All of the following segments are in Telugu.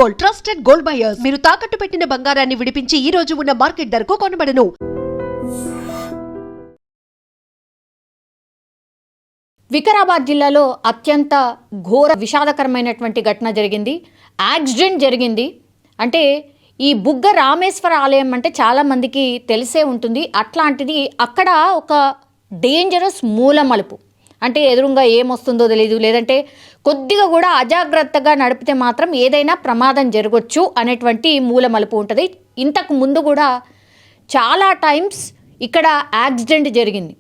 Gold, trusted gold buyers. మీరు తాకట్టు పెట్టిన బంగారాన్ని విడిపించి ఈ రోజు ఉన్న మార్కెట్ ధరకు కొనబడను. వికారాబాద్ జిల్లాలో అత్యంత ఘోర విషాదకరమైనటువంటి ఘటన జరిగింది. యాక్సిడెంట్ జరిగింది. అంటే ఈ బుగ్గ రామేశ్వర ఆలయం అంటే చాలామందికి తెలిసే ఉంటుంది. అట్లాంటిది అక్కడ ఒక డేంజరస్ మూల మలుపు, అంటే ఎదురుగా ఏమొస్తుందో తెలియదు, లేదంటే కొద్దిగా కూడా అజాగ్రత్తగా నడిపితే మాత్రం ఏదైనా ప్రమాదం జరగవచ్చు అనేటువంటి మూల మలుపు ఉంటుంది. ఇంతకు ముందు కూడా చాలా టైమ్స్ ఇక్కడ యాక్సిడెంట్ జరిగింది.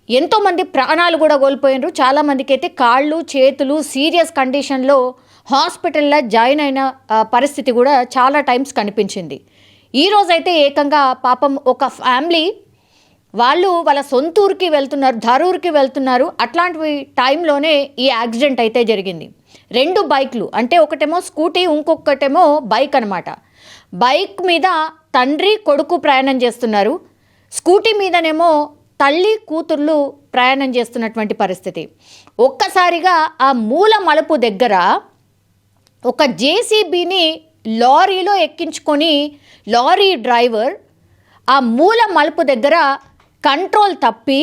ఎంతోమంది ప్రాణాలు కూడా కోల్పోయినారు. చాలామందికి అయితే కాళ్ళు చేతులు సీరియస్ కండిషన్లో హాస్పిటల్లో జాయిన్ అయిన పరిస్థితి కూడా చాలా టైమ్స్ కనిపించింది. ఈరోజైతే ఏకంగా పాపం ఒక ఫ్యామిలీ వాళ్ళ సొంత ఊరికి వెళ్తున్నారు, ధరూరుకి వెళ్తున్నారు. అట్లాంటి టైంలోనే ఈ యాక్సిడెంట్ అయితే జరిగింది. 2 బైక్లు, అంటే ఒకటేమో స్కూటీ, ఇంకొకటేమో బైక్ అనమాట. బైక్ మీద తండ్రి కొడుకు ప్రయాణం చేస్తున్నారు. స్కూటీ మీదనేమో తల్లి కూతుర్లు ప్రయాణం చేస్తున్నటువంటి పరిస్థితి. ఒక్కసారిగా ఆ మూల మలుపు దగ్గర ఒక జేసీబీని లారీలో ఎక్కించుకొని లారీ డ్రైవర్ ఆ మూల మలుపు దగ్గర కంట్రోల్ తప్పి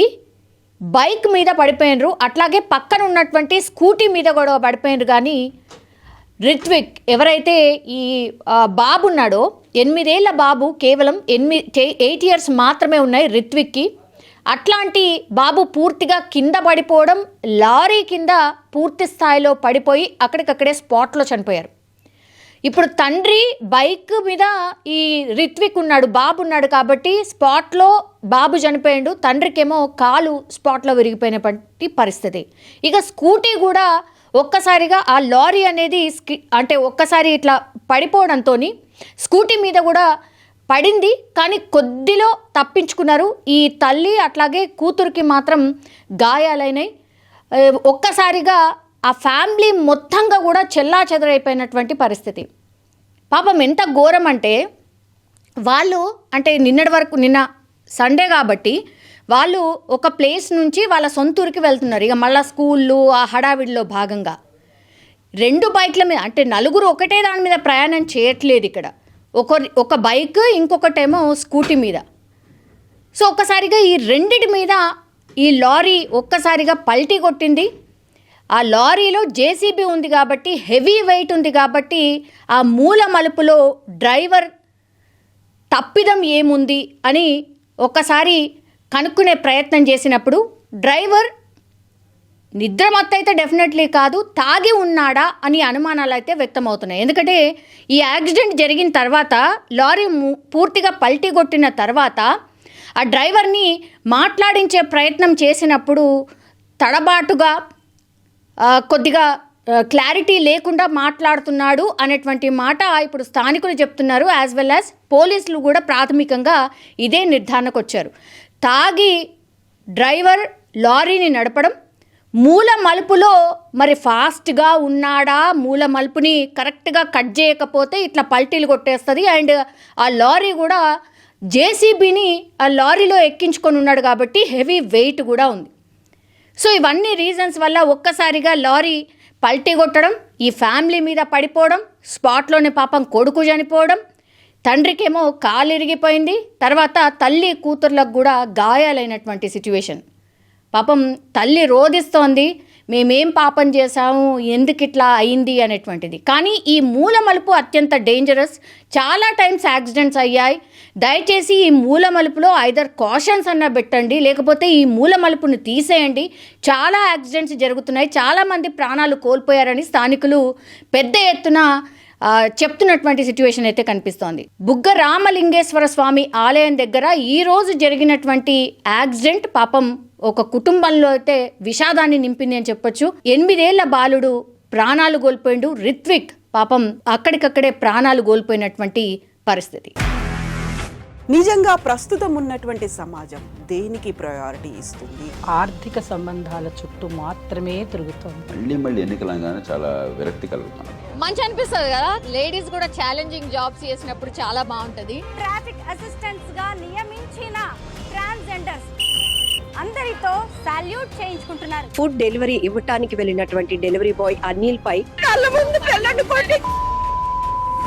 బైక్ మీద పడిపోయినరు. అట్లాగే పక్కన ఉన్నటువంటి స్కూటీ మీద కూడా పడిపోయినరు. కానీ రిత్విక్ ఎవరైతే ఈ బాబు ఉన్నాడో, 8 ఏళ్ల బాబు, కేవలం 8 ఇయర్స్ మాత్రమే ఉన్నాయి రిత్విక్కి. అట్లాంటి బాబు పూర్తిగా కింద పడిపోవడం, లారీ కింద పూర్తి స్థాయిలో పడిపోయి అక్కడికక్కడే స్పాట్లో చనిపోయారు. ఇప్పుడు తండ్రి బైక్ మీద ఈ రిత్విక్ ఉన్నాడు, బాబు ఉన్నాడు కాబట్టి స్పాట్లో బాబు చనిపోయాడు. తండ్రికేమో కాలు స్పాట్లో విరిగిపోయినటువంటి పరిస్థితి. ఇక స్కూటీ కూడా ఒక్కసారిగా ఆ లారీ అనేది అంటే ఒక్కసారి ఇట్లా పడిపోవడంతో స్కూటీ మీద కూడా పడింది. కానీ కొద్దిలో తప్పించుకున్నారు. ఈ తల్లి అట్లాగే కూతురికి మాత్రం గాయాలైనాయి. ఒక్కసారిగా ఆ ఫ్యామిలీ మొత్తంగా కూడా చెల్లాచెదరైపోయినటువంటి పరిస్థితి. పాపం ఎంత ఘోరం అంటే వాళ్ళు, అంటే నిన్నటి వరకు, నిన్న సండే కాబట్టి వాళ్ళు ఒక ప్లేస్ నుంచి వాళ్ళ సొంత ఊరికి వెళ్తున్నారు. ఇక మళ్ళీ స్కూళ్ళు ఆ హడావిడిలో భాగంగా 2 బైక్ల మీద, అంటే నలుగురు ఒకటే దాని మీద ప్రయాణం చేయట్లేదు. ఇక్కడ ఒక బైక్, ఇంకొకటేమో స్కూటీ మీద. సో ఒక్కసారిగా ఈ రెండిటి మీద ఈ లారీ ఒక్కసారిగా పల్టీ కొట్టింది. ఆ లారీలో జేసీబీ ఉంది కాబట్టి, హెవీ వెయిట్ ఉంది కాబట్టి ఆ మూల మలుపులో డ్రైవర్ తప్పిదం ఏముంది అని ఒక్కసారి కనుక్కునే ప్రయత్నం చేసినప్పుడు డ్రైవర్ నిద్రమత్తు అయితే డెఫినెట్లీ కాదు, తాగి ఉన్నాడా అని అనుమానాలు అయితే వ్యక్తమవుతున్నాయి. ఎందుకంటే ఈ యాక్సిడెంట్ జరిగిన తర్వాత లారీ పూర్తిగా పల్టీ కొట్టిన తర్వాత ఆ డ్రైవర్ని మాట్లాడించే ప్రయత్నం చేసినప్పుడు తడబాటుగా, కొద్దిగా క్లారిటీ లేకుండా మాట్లాడుతున్నాడు అనేటువంటి మాట ఇప్పుడు స్థానికులు చెప్తున్నారు. యాజ్ వెల్ యాజ్ పోలీసులు కూడా ప్రాథమికంగా ఇదే నిర్ధారణకు వచ్చారు. తాగి డ్రైవర్ లారీని నడపడం, మూల మలుపులో మరి ఫాస్ట్గా ఉన్నాడా, మూల మలుపుని కరెక్ట్గా కట్ చేయకపోతే ఇట్లా పల్టీలు కొట్టేస్తుంది. అండ్ ఆ లారీ కూడా జేసీబీని ఆ లారీలో ఎక్కించుకొని ఉన్నాడు కాబట్టి హెవీ వెయిట్ కూడా ఉంది. సో ఇవన్నీ రీజన్స్ వల్ల ఒక్కసారిగా లారీ పల్టీ కొట్టడం, ఈ ఫ్యామిలీ మీద పడిపోవడం, స్పాట్లోనే పాపం కొడుకు చనిపోవడం, తండ్రికేమో కాలు ఇరిగిపోయింది, తర్వాత తల్లి కూతుర్లకు కూడా గాయాలైనటువంటి సిచ్యువేషన్. పాపం తల్లి రోధిస్తోంది, మేమేం పాపం చేశాము, ఎందుకు ఇట్లా అయింది అనేటువంటిది. కానీ ఈ మూల మలుపు అత్యంత డేంజరస్. చాలా టైమ్స్ యాక్సిడెంట్స్ అయ్యాయి. దయచేసి ఈ మూల మలుపులో ఐదర్ కాషన్స్ అన్న పెట్టండి, లేకపోతే ఈ మూల మలుపును తీసేయండి. చాలా యాక్సిడెంట్స్ జరుగుతున్నాయి, చాలామంది ప్రాణాలు కోల్పోయారని స్థానికులు పెద్ద ఎత్తున చెప్తున్నటువంటి సిచ్యువేషన్ అయితే కనిపిస్తోంది. బుగ్గ రామలింగేశ్వర స్వామి ఆలయం దగ్గర ఈరోజు జరిగినటువంటి యాక్సిడెంట్ పాపం ఒక కుటుంబంలో అయితే విషాదాన్ని నింపింది అని చెప్పొచ్చు. 8 ఏళ్ల బాలుడు ప్రాణాలు కోల్పోయిండు. రిత్విక్ పాపం అక్కడికక్కడే ప్రాణాలు కోల్పోయినటువంటి పరిస్థితి. నిజంగా ప్రస్తుతం ఉన్నటువంటి సమాజం దేనికి ప్రయారిటీ ఇస్తుంది? ఆర్థిక సంబంధాల చుట్టూ మాత్రమే తిరుగుతుంది. మళ్ళీ ఎన్నికలంగానే చాలా విరక్తి కలుగుతాను. మంచి అనిపిస్తుంది కదా, లేడీస్ కూడా ఛాలెంజింగ్ జాబ్స్ చేసినప్పుడు చాలా బాగుంటది. ట్రాఫిక్ అసిస్టెంట్స్ గా నియమించిన ట్రాన్స్జెండర్స్ అందరితో సాల్యూట్ చేయించుకుంటున్నారు. ఫుడ్ డెలివరీ ఇవ్వటానికి వెళ్ళినటువంటి డెలివరీ బాయ్ అనిల్ పై కళ్ళ ముందు